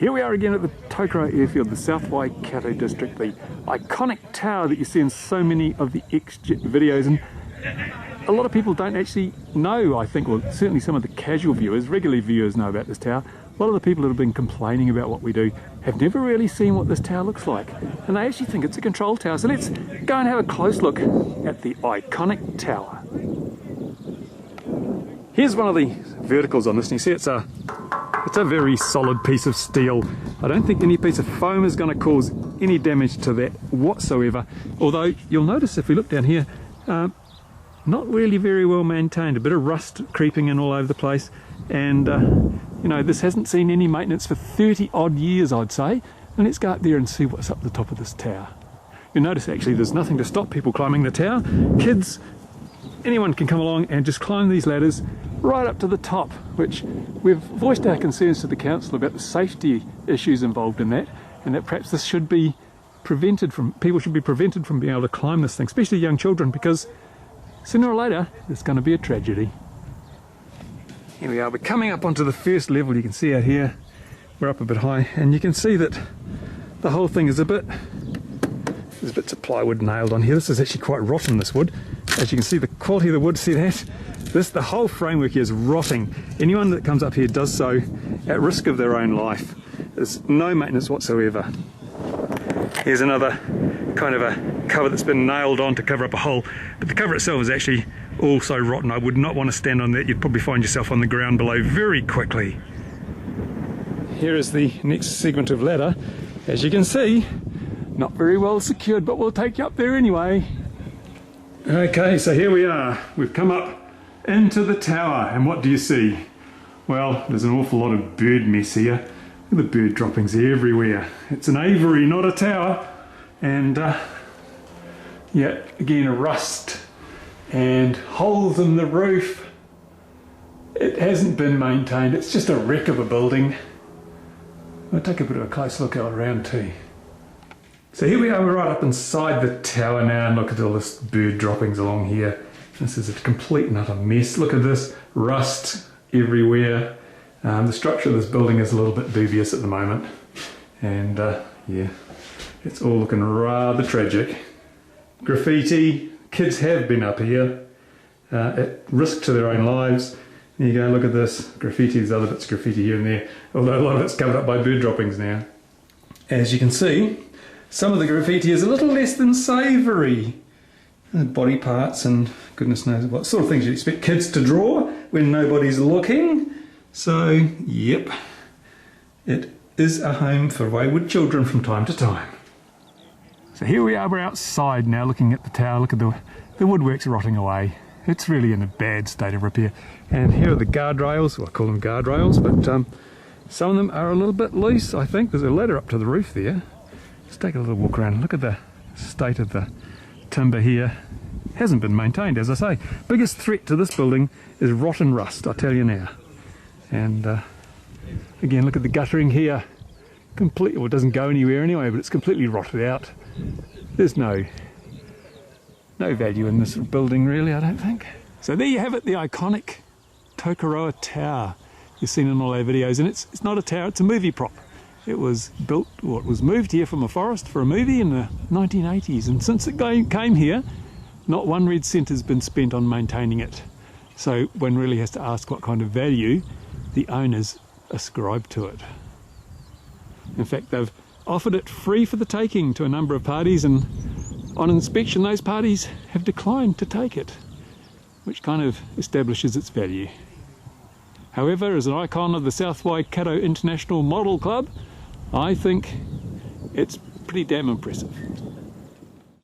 Here we are again at the Tokoroa airfield, the South Waikato district, the iconic tower that you see in so many of the X-Jet videos, and a lot of people don't actually know, I think, well certainly some of the casual viewers, regular viewers know about this tower. A lot of the people that have been complaining about what we do have never really seen what this tower looks like, and they actually think it's a control tower. So let's go and have a close look at the iconic tower. Here's one of the verticals on this, and you see it's a very solid piece of steel. I don't think any piece of foam is going to cause any damage to that whatsoever, although you'll notice if we look down here, not really very well maintained, a bit of rust creeping in all over the place, and you know, this hasn't seen any maintenance for 30 odd years, I'd say. And let's go up there and see what's up the top of this tower. You'll notice actually there's nothing to stop people climbing the tower. Kids, anyone can come along and just climb these ladders right up to the top, which we've voiced our concerns to the council about the safety issues involved in that, and that perhaps this should be prevented from, people should be prevented from being able to climb this thing, especially young children, because sooner or later there's going to be a tragedy. Here we are, we're coming up onto the first level. You can see out here, we're up a bit high, and you can see that the whole thing is there's bits of plywood nailed on here. This is actually quite rotten, this wood. As you can see, the quality of the wood, see that? The whole framework here is rotting. Anyone that comes up here does so at risk of their own life. There's no maintenance whatsoever. Here's another kind of a cover that's been nailed on to cover up a hole, but the cover itself is actually also rotten. I would not want to stand on that. You'd probably find yourself on the ground below very quickly. Here is the next segment of ladder. As you can see, not very well secured, but we'll take you up there anyway. Okay, so here we are. We've come up into the tower, and what do you see? Well, there's an awful lot of bird mess here. Look at the bird droppings everywhere. It's an aviary, not a tower. And yeah, again, a rust and holes in the roof. It hasn't been maintained. It's just a wreck of a building. We'll take a bit of a close look around too. So here we are, we're right up inside the tower now, and look at all this bird droppings along here. This is a complete and utter mess. Look at this rust everywhere. The structure of this building is a little bit dubious at the moment, and yeah, it's all looking rather tragic. Graffiti, kids have been up here at risk to their own lives. There you go, look at this graffiti. There's other bits of graffiti here and there, although a lot of it's covered up by bird droppings now. As you can see, some of the graffiti is a little less than savoury. Body parts and goodness knows what sort of things you expect kids to draw when nobody's looking. So, yep, it is a home for wayward children from time to time. So here we are, we're outside now looking at the tower. Look at the woodwork's rotting away. It's really in a bad state of repair. And here are the guardrails. Well, I call them guardrails, but some of them are a little bit loose, I think. There's a ladder up to the roof there. Let's take a little walk around. Look at the state of the timber here. Hasn't been maintained, as I say. Biggest threat to this building is rotten rust, I tell you now. And again, look at the guttering here. Completely, well, it doesn't go anywhere anyway, but it's completely rotted out. There's no value in this building really, I don't think. So there you have it, the iconic Tokoroa Tower. You've seen in all our videos, and it's not a tower, it's a movie prop. It was built, or it was moved here from a forest for a movie in the 1980s, and since it came here, not one red cent has been spent on maintaining it. So one really has to ask what kind of value the owners ascribe to it. In fact, they've offered it free for the taking to a number of parties, and on inspection those parties have declined to take it, which kind of establishes its value. However, as an icon of the South Waikato International Model Club, I think it's pretty damn impressive.